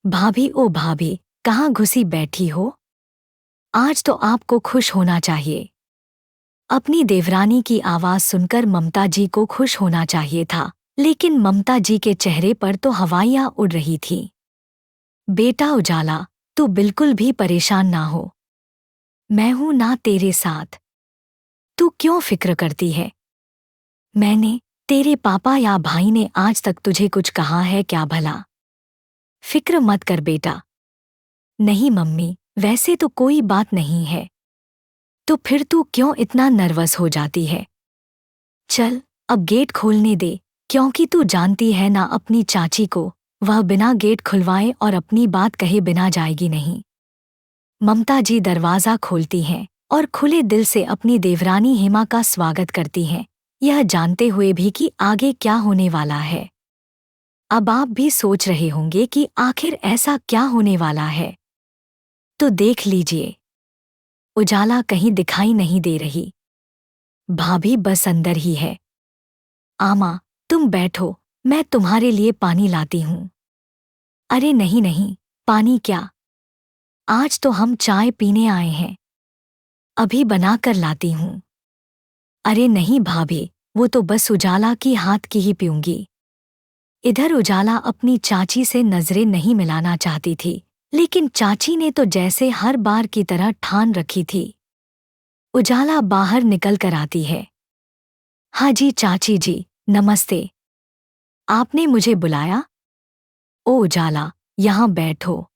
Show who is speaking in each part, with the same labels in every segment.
Speaker 1: भाभी ओ भाभी, कहाँ घुसी बैठी हो? आज तो आपको खुश होना चाहिए। अपनी देवरानी की आवाज सुनकर ममता जी को खुश होना चाहिए था, लेकिन ममता जी के चेहरे पर तो हवाइयाँ उड़ रही थी। बेटा उजाला, तू बिल्कुल भी परेशान ना हो। मैं हूं ना तेरे साथ। तू क्यों फिक्र करती है? मैंने, तेरे पापा या भाई ने आज तक तुझे कुछ कहा है क्या भला? फिक्र मत कर बेटा। नहीं मम्मी, वैसे तो कोई बात नहीं है। तो फिर तू क्यों इतना नर्वस हो जाती है? चल, अब गेट खोलने दे, क्योंकि तू जानती है ना अपनी चाची को, वह बिना गेट खुलवाए और अपनी बात कहे बिना जाएगी नहीं। ममता जी दरवाज़ा खोलती हैं और खुले दिल से अपनी देवरानी हेमा का स्वागत करती हैं, यह जानते हुए भी कि आगे क्या होने वाला है। अब आप भी सोच रहे होंगे कि आखिर ऐसा क्या होने वाला है। तो देख लीजिए। उजाला कहीं दिखाई नहीं दे रही। भाभी बस अंदर ही है। आमा, तुम बैठो, मैं तुम्हारे लिए पानी लाती हूँ। अरे नहीं नहीं, पानी क्या, आज तो हम चाय पीने आए हैं। अभी बना कर लाती हूँ। अरे नहीं भाभी, वो तो बस उजाला की हाथ की ही पीऊंगी। इधर उजाला अपनी चाची से नजरें नहीं मिलाना चाहती थी, लेकिन चाची ने तो जैसे हर बार की तरह ठान रखी थी। उजाला बाहर निकल कर आती है। हाँ जी चाची जी, नमस्ते। आपने मुझे बुलाया? ओ उजाला, यहाँ बैठो।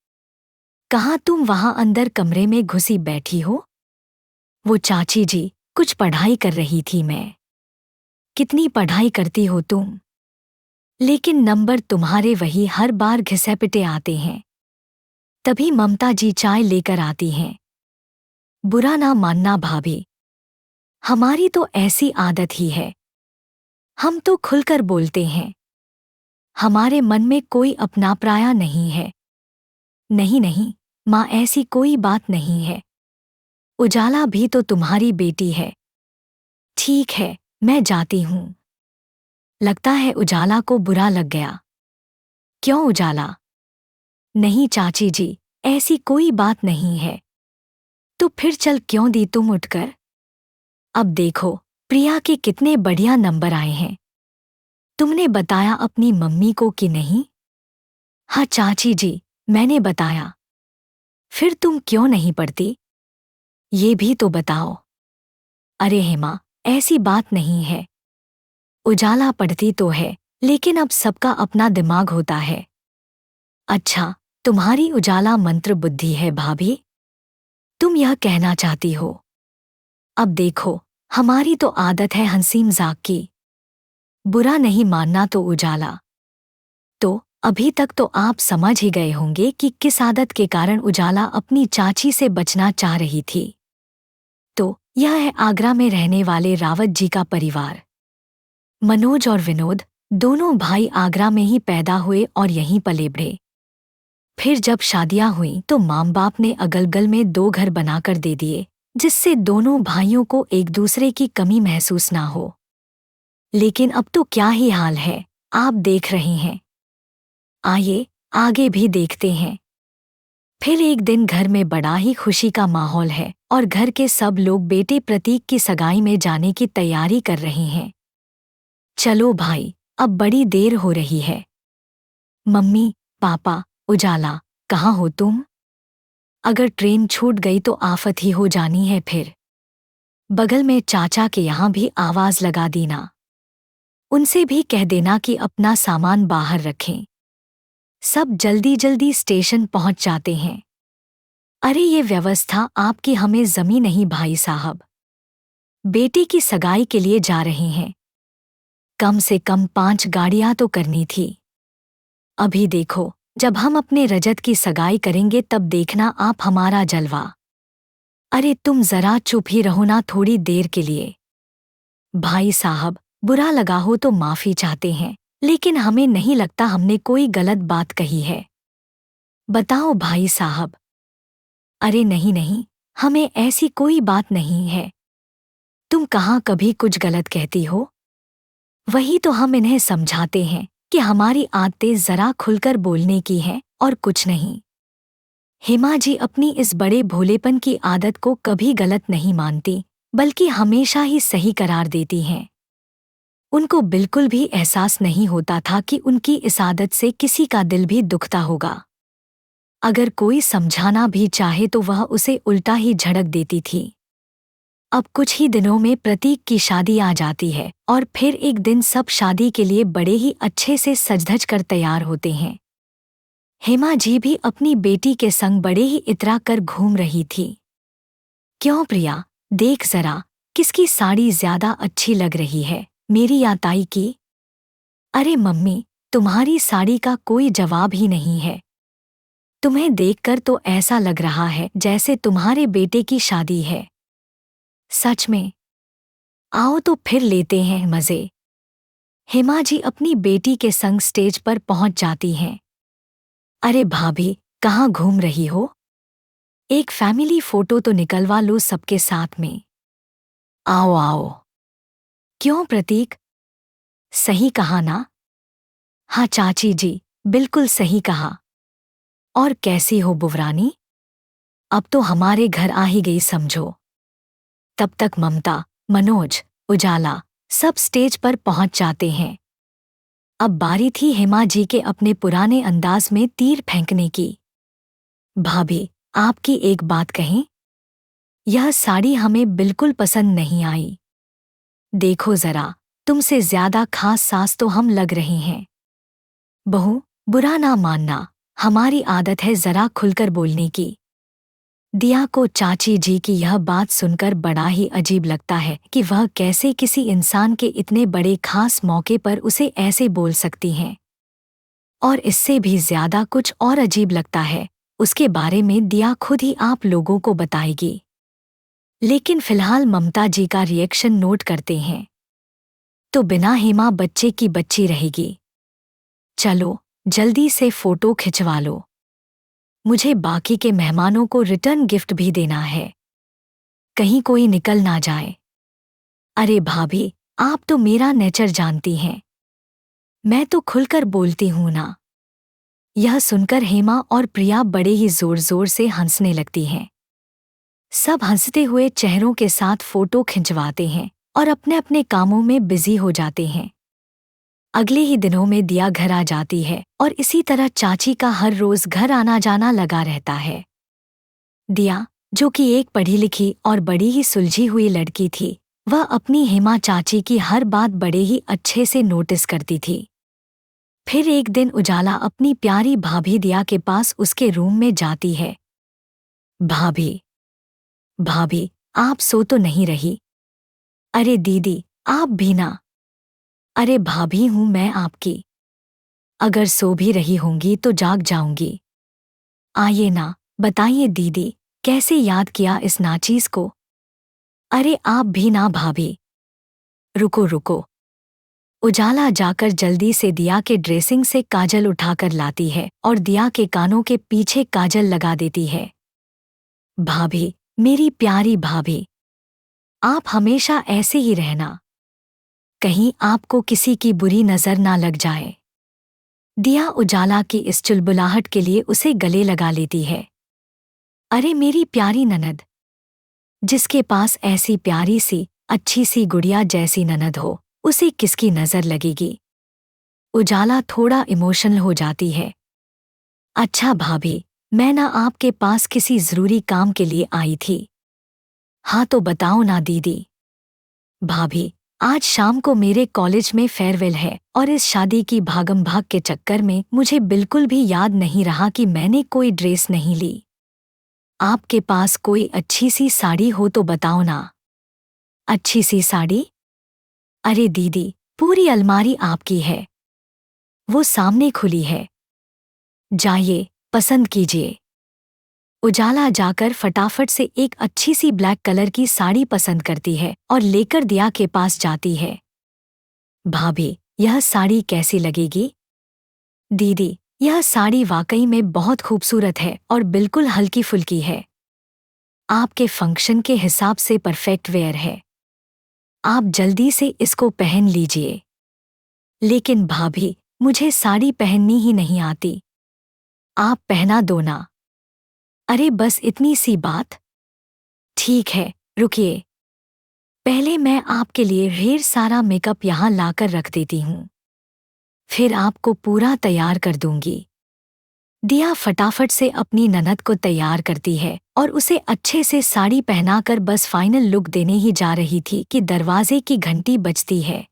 Speaker 1: कहाँ तुम वहाँ अंदर कमरे में घुसी बैठी हो? वो चाची जी, कुछ पढ़ाई कर रही थी मैं। कितनी पढ़ाई करती हो तुम? लेकिन नंबर तुम्हारे वही हर बार घिसे-पिटे आते हैं। तभी ममता जी चाय लेकर आती हैं। बुरा ना मानना भाभी, हमारी तो ऐसी आदत ही है। हम तो खुलकर बोलते हैं। हमारे मन में कोई अपना-पराया नहीं है। नहीं नहीं, माँ ऐसी कोई बात नहीं है। उजाला भी तो तुम्हारी बेटी है। ठीक है, मैं जाती हूँ। लगता है उजाला को बुरा लग गया। क्यों उजाला? नहीं चाची जी, ऐसी कोई बात नहीं है। तो फिर चल क्यों दी तुम उठकर? अब देखो, प्रिया के कितने बढ़िया नंबर आए हैं। तुमने बताया अपनी मम्मी को कि नहीं? हाँ चाची जी, मैंने बताया। फिर तुम क्यों नहीं पढ़ती? ये भी तो बताओ। अरे हेमा, ऐसी बात नहीं है। उजाला पढ़ती तो है, लेकिन अब सबका अपना दिमाग होता है। अच्छा, तुम्हारी उजाला मंत्र बुद्धि है भाभी? तुम यह कहना चाहती हो? अब देखो, हमारी तो आदत है हंसी मजाक की। बुरा नहीं मानना तो उजाला। तो अभी तक तो आप समझ ही गए होंगे कि किस आदत के कारण उजाला अपनी चाची से बचना चाह रही थी। तो यह है आगरा में रहने वाले रावत जी का परिवार। मनोज और विनोद दोनों भाई आगरा में ही पैदा हुए और यहीं पले बढ़े। फिर जब शादियां हुईं तो माँ बाप ने अगल-गल में 2 घर बनाकर दे दिए, जिससे दोनों भाइयों को एक दूसरे की कमी महसूस ना हो। लेकिन अब तो क्या ही हाल है, आप देख रहे हैं। आइए, आगे भी देखते हैं। फिर एक दिन घर में बड़ा ही खुशी का माहौल है और घर के सब लोग बेटे प्रतीक की सगाई में जाने की तैयारी कर रहे हैं। चलो भाई, अब बड़ी देर हो रही है। मम्मी, पापा, उजाला, कहाँ हो तुम? अगर ट्रेन छूट गई तो आफत ही हो जानी है फिर। बगल में चाचा के यहाँ भी आवाज लगा देना। उनसे भी कह देना कि अपना सामान बाहर रखें। सब जल्दी जल्दी स्टेशन पहुंच जाते हैं। अरे ये व्यवस्था आपकी हमें जमी नहीं भाई साहब। बेटे की सगाई के लिए जा रहे हैं। कम से कम 5 गाड़ियां तो करनी थी। अभी देखो, जब हम अपने रजत की सगाई करेंगे तब देखना आप हमारा जलवा। अरे तुम जरा चुप ही रहो ना थोड़ी देर के लिए। भाई साहब, बुरा लगा हो तो माफी चाहते हैं, लेकिन हमें नहीं लगता हमने कोई गलत बात कही है। बताओ भाई साहब। अरे नहीं नहीं, हमें ऐसी कोई बात नहीं है। तुम कहाँ कभी कुछ गलत कहती हो? वही तो हम इन्हें समझाते हैं कि हमारी आदतें जरा खुलकर बोलने की हैं और कुछ नहीं। हेमा जी अपनी इस बड़े भोलेपन की आदत को कभी गलत नहीं मानती, बल्कि हमेशा ही सही करार देती हैं। उनको बिल्कुल भी एहसास नहीं होता था कि उनकी इस आदत से किसी का दिल भी दुखता होगा। अगर कोई समझाना भी चाहे तो वह उसे उल्टा ही झड़क देती थी। अब कुछ ही दिनों में प्रतीक की शादी आ जाती है और फिर एक दिन सब शादी के लिए बड़े ही अच्छे से सज-धज कर तैयार होते हैं। हेमा जी भी अपनी बेटी के संग बड़े ही इतरा कर घूम रही थी। क्यों प्रिया, देख जरा, किसकी साड़ी ज्यादा अच्छी लग रही है, मेरी या ताई की? अरे मम्मी, तुम्हारी साड़ी का कोई जवाब ही नहीं है। तुम्हें देखकर तो ऐसा लग रहा है जैसे तुम्हारे बेटे की शादी है। सच में? आओ तो फिर लेते हैं मजे। हेमा जी अपनी बेटी के संग स्टेज पर पहुंच जाती हैं। अरे भाभी, कहाँ घूम रही हो? एक फैमिली फोटो तो निकलवा लो सबके साथ में। आओ आओ। क्यों प्रतीक, सही कहा ना? हाँ चाची जी, बिल्कुल सही कहा। और कैसी हो बुवरानी? अब तो हमारे घर आ ही गई समझो। तब तक ममता, मनोज, उजाला सब स्टेज पर पहुंच जाते हैं। अब बारी थी हेमा जी के अपने पुराने अंदाज में तीर फेंकने की। भाभी, आपकी एक बात कहें? यह साड़ी हमें बिल्कुल पसंद नहीं आई। देखो जरा, तुमसे ज्यादा खास सास तो हम लग रहे हैं। बहू, बुरा ना मानना, हमारी आदत है जरा खुलकर बोलने की। दिया को चाची जी की यह बात सुनकर बड़ा ही अजीब लगता है कि वह कैसे किसी इंसान के इतने बड़े खास मौके पर उसे ऐसे बोल सकती हैं। और इससे भी ज्यादा कुछ और अजीब लगता है, उसके बारे में दिया खुद ही आप लोगों को बताएगी। लेकिन फिलहाल ममता जी का रिएक्शन नोट करते हैं। तो बिना हेमा बच्चे की बच्ची रहेगी। चलो, जल्दी से फोटो खिंचवा लो। मुझे बाकी के मेहमानों को रिटर्न गिफ्ट भी देना है। कहीं कोई निकल ना जाए। अरे भाभी, आप तो मेरा नेचर जानती हैं। मैं तो खुलकर बोलती हूं ना। यह सुनकर हेमा और प्रिया बड़े ही जोर जोर से हंसने लगती हैं। सब हंसते हुए चेहरों के साथ फोटो खिंचवाते हैं और अपने अपने कामों में बिजी हो जाते हैं। अगले ही दिनों में दिया घर आ जाती है और इसी तरह चाची का हर रोज घर आना जाना लगा रहता है। दिया, जो कि एक पढ़ी लिखी और बड़ी ही सुलझी हुई लड़की थी, वह अपनी हेमा चाची की हर बात बड़े ही अच्छे से नोटिस करती थी। फिर एक दिन उजाला अपनी प्यारी भाभी दिया के पास उसके रूम में जाती है। भाभी, भाभी, आप सो तो नहीं रही? अरे दीदी, आप भी ना। अरे भाभी हूं मैं आपकी। अगर सो भी रही होंगी तो जाग जाऊंगी। आइए ना, बताइए दीदी, कैसे याद किया इस नाचीज को? अरे आप भी ना भाभी। रुको रुको। उजाला जाकर जल्दी से दिया के ड्रेसिंग से काजल उठाकर लाती है और दिया के कानों के पीछे काजल लगा देती है। भाभी, मेरी प्यारी भाभी, आप हमेशा ऐसे ही रहना। कहीं आपको किसी की बुरी नजर ना लग जाए। दिया उजाला की इस चुलबुलाहट के लिए उसे गले लगा लेती है। अरे मेरी प्यारी ननद, जिसके पास ऐसी प्यारी सी अच्छी सी गुड़िया जैसी ननद हो, उसे किसकी नजर लगेगी? उजाला थोड़ा इमोशनल हो जाती है। अच्छा भाभी, मैं ना आपके पास किसी जरूरी काम के लिए आई थी। हाँ तो बताओ ना दीदी। भाभी, आज शाम को मेरे कॉलेज में फेयरवेल है और इस शादी की भागम भाग के चक्कर में मुझे बिल्कुल भी याद नहीं रहा कि मैंने कोई ड्रेस नहीं ली। आपके पास कोई अच्छी सी साड़ी हो तो बताओ ना। अच्छी सी साड़ी? अरे दीदी, पूरी अलमारी आपकी है। वो सामने खुली है। जाइए, पसंद कीजिए। उजाला जाकर फटाफट से एक अच्छी सी ब्लैक कलर की साड़ी पसंद करती है और लेकर दिया के पास जाती है। भाभी, यह साड़ी कैसी लगेगी? दीदी, यह साड़ी वाकई में बहुत खूबसूरत है और बिल्कुल हल्की फुल्की है। आपके फंक्शन के हिसाब से परफेक्ट वेयर है। आप जल्दी से इसको पहन लीजिए। लेकिन भाभी, मुझे साड़ी पहननी ही नहीं आती। आप पहना दो ना। अरे बस इतनी सी बात। ठीक है, रुकिए। पहले मैं आपके लिए ढेर सारा मेकअप यहाँ लाकर रख देती हूँ, फिर आपको पूरा तैयार कर दूंगी। दिया फटाफट से अपनी ननद को तैयार करती है और उसे अच्छे से साड़ी पहनाकर बस फाइनल लुक देने ही जा रही थी कि दरवाजे की घंटी बजती है।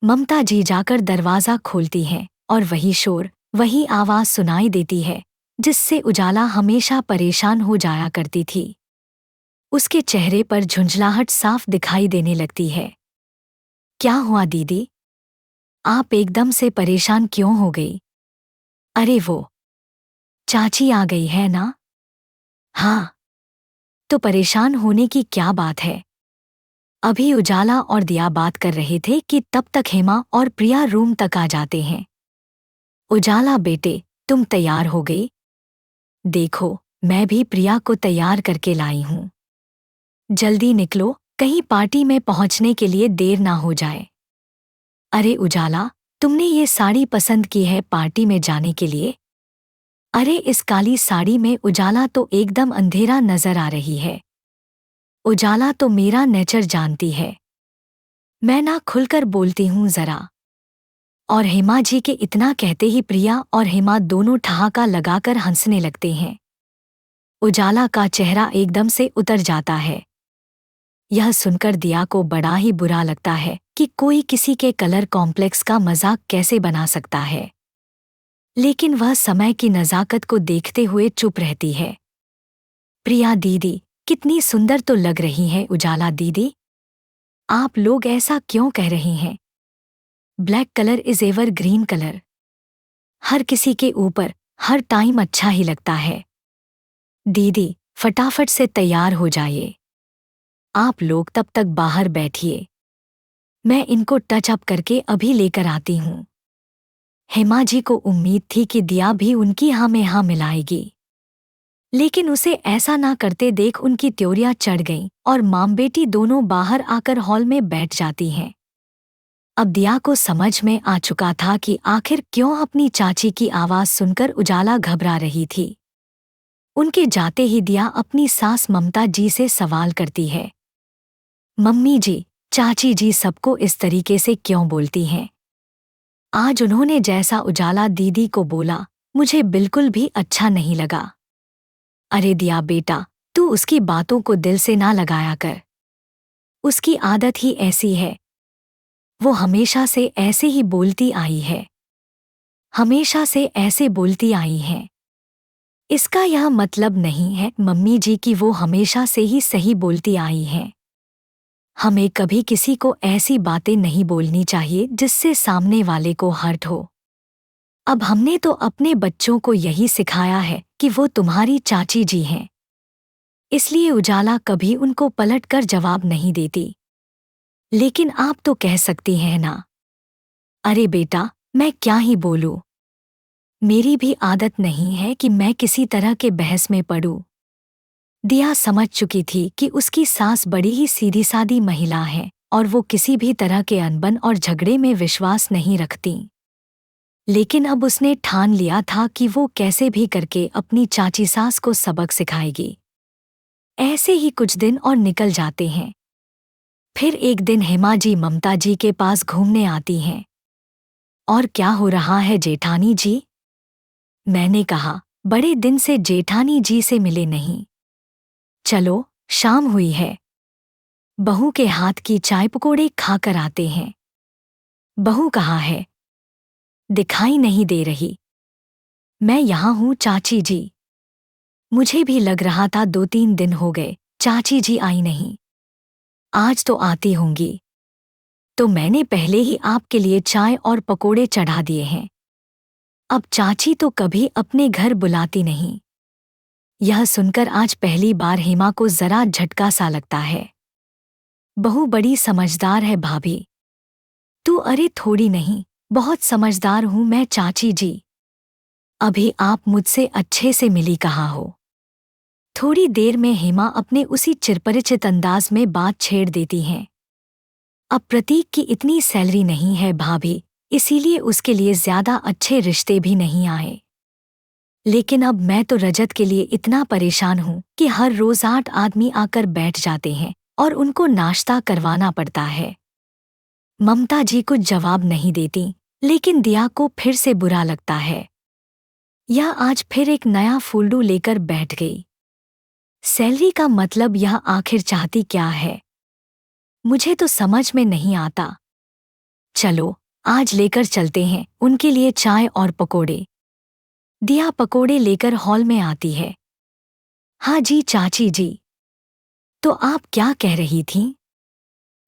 Speaker 1: ममता जी जाकर दरवाज़ा खोलती हैं और वही शोर, वही आवाज़ सुनाई देती है जिससे उजाला हमेशा परेशान हो जाया करती थी। उसके चेहरे पर झुंझलाहट साफ दिखाई देने लगती है। क्या हुआ दीदी? आप एकदम से परेशान क्यों हो गई? अरे वो चाची आ गई है ना? हाँ। तो परेशान होने की क्या बात है? अभी उजाला और दिया बात कर रहे थे कि तब तक हेमा और प्रिया रूम तक आ जाते हैं। उजाला बेटे, तुम तैयार हो गई? देखो, मैं भी प्रिया को तैयार करके लाई हूँ। जल्दी निकलो, कहीं पार्टी में पहुंचने के लिए देर ना हो जाए। अरे उजाला, तुमने ये साड़ी पसंद की है पार्टी में जाने के लिए? अरे इस काली साड़ी में उजाला तो एकदम अंधेरा नजर आ रही है। उजाला तो मेरा नेचर जानती है, मैं ना खुलकर बोलती हूँ जरा। और हेमा जी के इतना कहते ही प्रिया और हेमा दोनों ठहाका लगाकर हंसने लगते हैं। उजाला का चेहरा एकदम से उतर जाता है। यह सुनकर दिया को बड़ा ही बुरा लगता है कि कोई किसी के कलर कॉम्प्लेक्स का मजाक कैसे बना सकता है, लेकिन वह समय की नज़ाकत को देखते हुए चुप रहती है। प्रिया दीदी, कितनी सुंदर तो लग रही हैं उजाला दीदी। आप लोग ऐसा क्यों कह रही हैं? Black colour is ever green colour. हर किसी के ऊपर हर टाइम अच्छा ही लगता है। दीदी, फटाफट से तैयार हो जाइए। आप लोग तब तक बाहर बैठिए, मैं इनको टच अप करके अभी लेकर आती हूँ। हेमा जी को उम्मीद थी कि दिया भी उनकी हाँ में हाँ मिलाएगी, लेकिन उसे ऐसा ना करते देख उनकी त्योरियां चढ़ गईं और माम बेटी दोनों बाहर आकर हॉल में बैठ जाती हैं। अब दिया को समझ में आ चुका था कि आखिर क्यों अपनी चाची की आवाज़ सुनकर उजाला घबरा रही थी। उनके जाते ही दिया अपनी सास ममता जी से सवाल करती है, मम्मी जी, चाची जी सबको इस तरीके से क्यों बोलती हैं? आज उन्होंने जैसा उजाला दीदी को बोला, मुझे बिल्कुल भी अच्छा नहीं लगा। अरे दिया बेटा, तू उसकी बातों को दिल से ना लगाया कर। उसकी आदत ही ऐसी है, वो हमेशा से ऐसे ही बोलती आई है, हमेशा से ऐसे बोलती आई है। इसका यह मतलब नहीं है मम्मी जी कि वो हमेशा से ही सही बोलती आई हैं। हमें कभी किसी को ऐसी बातें नहीं बोलनी चाहिए जिससे सामने वाले को हर्ट हो। अब हमने तो अपने बच्चों को यही सिखाया है कि वो तुम्हारी चाची जी हैं, इसलिए उजाला कभी उनको पलटकर जवाब नहीं देती। लेकिन आप तो कह सकती हैं ना। अरे बेटा, मैं क्या ही बोलूं। मेरी भी आदत नहीं है कि मैं किसी तरह के बहस में पड़ूं। दिया समझ चुकी थी कि उसकी सास बड़ी ही सीधी सादी महिला है और वो किसी भी तरह के अनबन और झगड़े में विश्वास नहीं रखती। लेकिन अब उसने ठान लिया था कि वो कैसे भी करके अपनी चाची सास को सबक सिखाएगी। ऐसे ही कुछ दिन और निकल जाते हैं। फिर एक दिन हेमा जी ममता जी के पास घूमने आती हैं। और क्या हो रहा है जेठानी जी? मैंने कहा, बड़े दिन से जेठानी जी से मिले नहीं। चलो, शाम हुई है, बहू के हाथ की चाय पकौड़े खाकर आते हैं। बहू कहाँ है? दिखाई नहीं दे रही। मैं यहाँ हूँ चाची जी। मुझे भी लग रहा था 2-3 दिन हो गए चाची जी आई नहीं। आज तो आती होंगी। तो मैंने पहले ही आपके लिए चाय और पकोड़े चढ़ा दिए हैं। अब चाची तो कभी अपने घर बुलाती नहीं। यह सुनकर आज पहली बार हेमा को जरा झटका सा लगता है। बहू बड़ी समझदार है भाभी। तू? अरे थोड़ी नहीं, बहुत समझदार हूँ मैं चाची जी। अभी आप मुझसे अच्छे से मिली कहाँ हो? थोड़ी देर में हेमा अपने उसी चिरपरिचित अंदाज में बात छेड़ देती हैं। अब प्रतीक की इतनी सैलरी नहीं है भाभी, इसीलिए उसके लिए ज्यादा अच्छे रिश्ते भी नहीं आए। लेकिन अब मैं तो रजत के लिए इतना परेशान हूँ कि हर रोज 8 आदमी आकर बैठ जाते हैं और उनको नाश्ता करवाना पड़ता है। ममता जी कुछ जवाब नहीं देती, लेकिन दिया को फिर से बुरा लगता है। यह आज फिर एक नया फुल्लू लेकर बैठ गई। सैलरी का मतलब यह आखिर चाहती क्या है, मुझे तो समझ में नहीं आता। चलो आज लेकर चलते हैं उनके लिए चाय और पकोड़े। दिया पकोड़े लेकर हॉल में आती है। हाँ जी चाची जी। तो आप क्या कह रही थीं?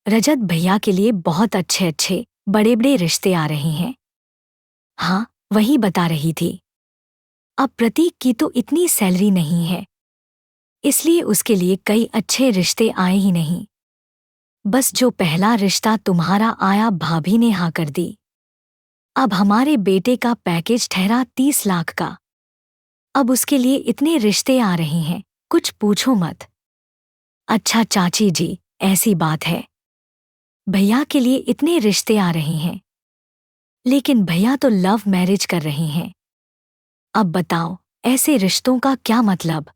Speaker 1: रजत भैया के लिए बहुत अच्छे अच्छे बड़े बड़े रिश्ते आ रहे हैं। हाँ वही बता रही थी। अब प्रतीक की तो इतनी सैलरी नहीं है, इसलिए उसके लिए कई अच्छे रिश्ते आए ही नहीं। बस जो पहला रिश्ता तुम्हारा आया भाभी ने हाँ कर दी। अब हमारे बेटे का पैकेज ठहरा 30 लाख का। अब उसके लिए इतने रिश्ते आ रहे हैं, कुछ पूछो मत। अच्छा चाची जी, ऐसी बात है। भैया के लिए इतने रिश्ते आ रहे हैं, लेकिन भैया तो लव मैरिज कर रहे हैं। अब बताओ ऐसे रिश्तों का क्या मतलब?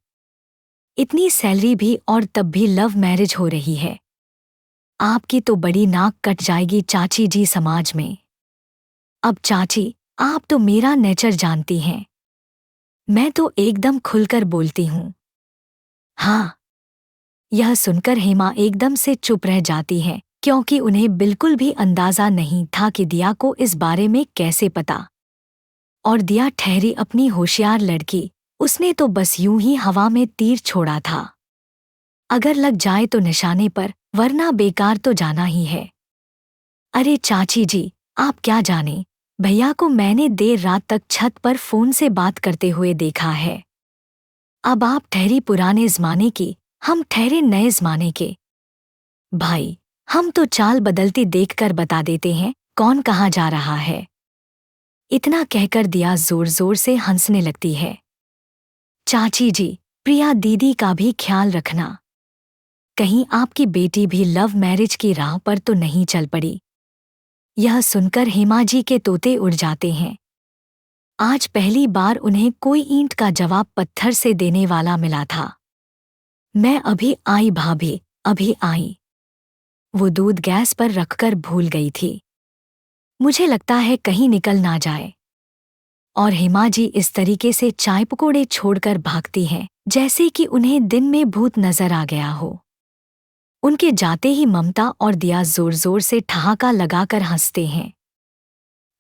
Speaker 1: इतनी सैलरी भी और तब भी लव मैरिज हो रही है। आपकी तो बड़ी नाक कट जाएगी चाची जी समाज में। अब चाची, आप तो मेरा नेचर जानती हैं। मैं तो एकदम खुलकर बोलती हूँ। हाँ। यह सुनकर हेमा एकदम से चुप रह जाती है, क्योंकि उन्हें बिल्कुल भी अंदाजा नहीं था कि दिया को इस बारे में कैसे पता। और दिया ठहरी अपनी होशियार लड़की, उसने तो बस यूं ही हवा में तीर छोड़ा था। अगर लग जाए तो निशाने पर, वरना बेकार तो जाना ही है। अरे चाची जी, आप क्या जाने, भैया को मैंने देर रात तक छत पर फोन से बात करते हुए देखा है। अब आप ठहरी पुराने जमाने की, हम ठहरे नए जमाने के। भाई, हम तो चाल बदलती देखकर बता देते हैं कौन कहाँ जा रहा है। इतना कहकर दिया जोर जोर से हंसने लगती है। चाची जी, प्रिया दीदी का भी ख्याल रखना। कहीं आपकी बेटी भी लव मैरिज की राह पर तो नहीं चल पड़ी। यह सुनकर हेमा जी के तोते उड़ जाते हैं। आज पहली बार उन्हें कोई ईंट का जवाब पत्थर से देने वाला मिला था। मैं अभी आई भाभी, अभी आई। वो दूध गैस पर रखकर भूल गई थी। मुझे लगता है कहीं निकल ना जाए। और हेमा जी इस तरीके से चाय पकोड़े छोड़कर भागती हैं, जैसे कि उन्हें दिन में भूत नजर आ गया हो। उनके जाते ही ममता और दिया जोर जोर से ठहाका लगाकर हंसते हैं।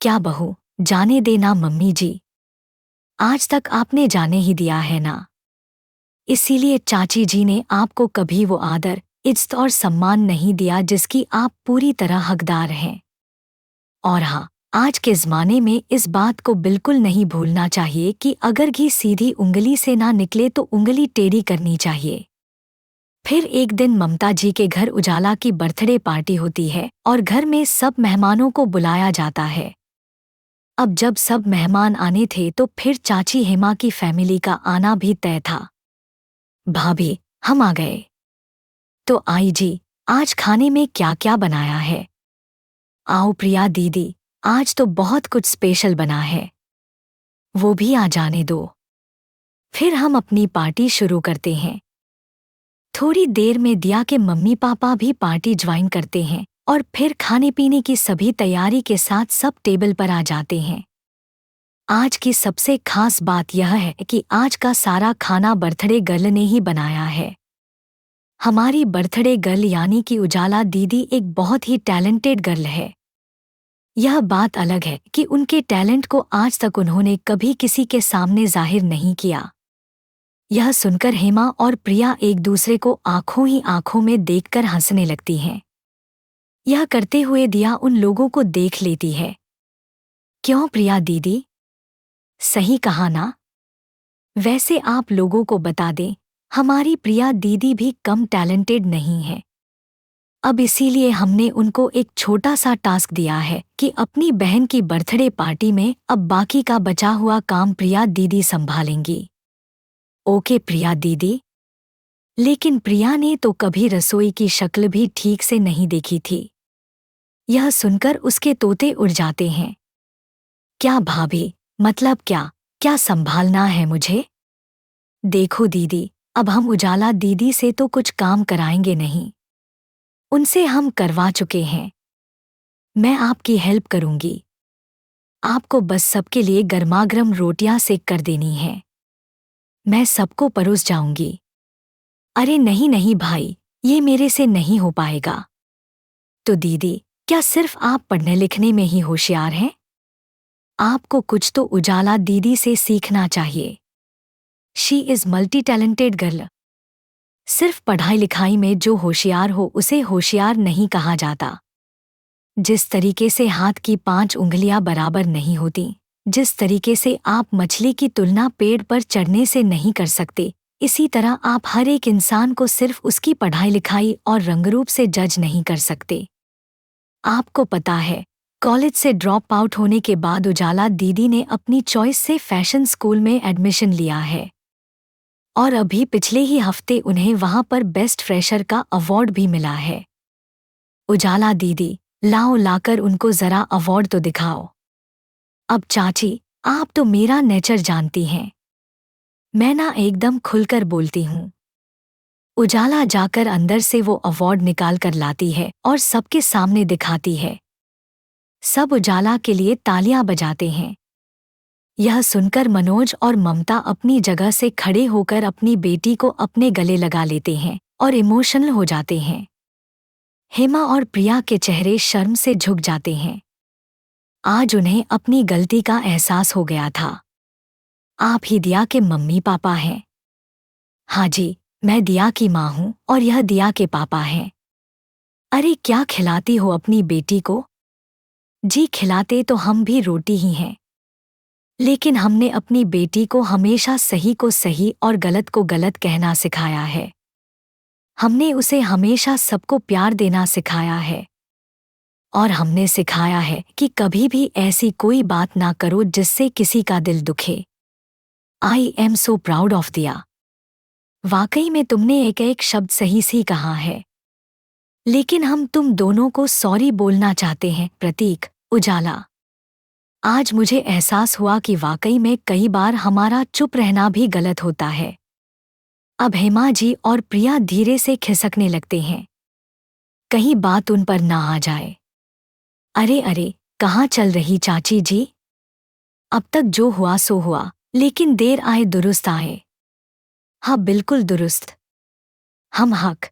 Speaker 1: क्या बहू, जाने देना मम्मी जी। आज तक आपने जाने ही दिया है ना। इसीलिए चाची जी ने आपको कभी वो आदर, इज्जत और सम्मान नहीं दिया जिसकी आप पूरी तरह हकदार हैं। और हाँ, आज के ज़माने में इस बात को बिल्कुल नहीं भूलना चाहिए कि अगर घी सीधी उंगली से ना निकले तो उंगली टेढ़ी करनी चाहिए। फिर एक दिन ममता जी के घर उजाला की बर्थडे पार्टी होती है और घर में सब मेहमानों को बुलाया जाता है। अब जब सब मेहमान आने थे तो फिर चाची हेमा की फैमिली का आना भी तय था। भाभी, हम आ गए। तो आई जी, आज खाने में क्या क्या बनाया है? आओ प्रिया दीदी, आज तो बहुत कुछ स्पेशल बना है। वो भी आ जाने दो। फिर हम अपनी पार्टी शुरू करते हैं। थोड़ी देर में दिया के मम्मी पापा भी पार्टी ज्वाइन करते हैं और फिर खाने पीने की सभी तैयारी के साथ सब टेबल पर आ जाते हैं। आज की सबसे खास बात यह है कि आज का सारा खाना बर्थडे गर्ल ने ही बनाया है। हमारी बर्थडे गर्ल यानी कि उजाला दीदी एक बहुत ही टैलेंटेड गर्ल है। यह बात अलग है कि उनके टैलेंट को आज तक उन्होंने कभी किसी के सामने जाहिर नहीं किया। यह सुनकर हेमा और प्रिया एक दूसरे को आंखों ही आंखों में देखकर हंसने लगती हैं। यह करते हुए दिया उन लोगों को देख लेती है। क्यों प्रिया दीदी? सही कहा ना? वैसे आप लोगों को बता दें, हमारी प्रिया दीदी भी कम टैलेंटेड नहीं है। अब इसीलिए हमने उनको एक छोटा सा टास्क दिया है कि अपनी बहन की बर्थडे पार्टी में अब बाकी का बचा हुआ काम प्रिया दीदी संभालेंगी। ओके प्रिया दीदी। लेकिन प्रिया ने तो कभी रसोई की शक्ल भी ठीक से नहीं देखी थी। यह सुनकर उसके तोते उड़ जाते हैं। क्या भाभी, मतलब क्या? क्या संभालना है मुझे? देखो दीदी, अब हम उजाला दीदी से तो कुछ काम कराएंगे नहीं। उनसे हम करवा चुके हैं। मैं आपकी हेल्प करूंगी। आपको बस सबके लिए गर्मागर्म रोटियां सेक कर देनी है। मैं सबको परोस जाऊंगी। अरे नहीं नहीं भाई, ये मेरे से नहीं हो पाएगा। तो दीदी, क्या सिर्फ आप पढ़ने लिखने में ही होशियार हैं? आपको कुछ तो उजाला दीदी से सीखना चाहिए। She is multi talented girl. सिर्फ पढ़ाई लिखाई में जो होशियार हो उसे होशियार नहीं कहा जाता। जिस तरीके से हाथ की 5 उंगलियां बराबर नहीं होती, जिस तरीके से आप मछली की तुलना पेड़ पर चढ़ने से नहीं कर सकते, इसी तरह आप हर एक इंसान को सिर्फ उसकी पढ़ाई लिखाई और रंगरूप से जज नहीं कर सकते। आपको पता है, कॉलेज से ड्रॉप आउट होने के बाद उजाला दीदी ने अपनी चॉइस से फैशन स्कूल में एडमिशन लिया है और अभी पिछले ही हफ्ते उन्हें वहां पर बेस्ट फ्रेशर का अवार्ड भी मिला है। उजाला दीदी, लाओ लाकर उनको जरा अवार्ड तो दिखाओ। अब चाची, आप तो मेरा नेचर जानती हैं। मैं ना एकदम खुलकर बोलती हूँ। उजाला जाकर अंदर से वो अवार्ड निकाल कर लाती है और सबके सामने दिखाती है। सब उजाला के लिए तालियां बजाते हैं। यह सुनकर मनोज और ममता अपनी जगह से खड़े होकर अपनी बेटी को अपने गले लगा लेते हैं और इमोशनल हो जाते हैं। हेमा और प्रिया के चेहरे शर्म से झुक जाते हैं। आज उन्हें अपनी गलती का एहसास हो गया था। आप ही दिया के मम्मी पापा हैं। हाँ जी, मैं दिया की माँ हूँ और यह दिया के पापा हैं। अरे क्या खिलाती हो अपनी बेटी को? जी खिलाते तो हम भी रोटी ही हैं। लेकिन हमने अपनी बेटी को हमेशा सही को सही और गलत को गलत कहना सिखाया है। हमने उसे हमेशा सबको प्यार देना सिखाया है। और हमने सिखाया है कि कभी भी ऐसी कोई बात ना करो जिससे किसी का दिल दुखे। I am so proud of दिया। वाकई में तुमने एक एक शब्द सही सी कहा है। लेकिन हम तुम दोनों को सॉरी बोलना चाहते हैं प्रतीक, उजाला। आज मुझे एहसास हुआ कि वाकई में कई बार हमारा चुप रहना भी गलत होता है। अब हेमा जी और प्रिया धीरे से खिसकने लगते हैं। कहीं बात उन पर ना आ जाए। अरे अरे, कहाँ चल रही चाची जी? अब तक जो हुआ सो हुआ, लेकिन देर आए दुरुस्त आए। हाँ बिल्कुल दुरुस्त। हम हक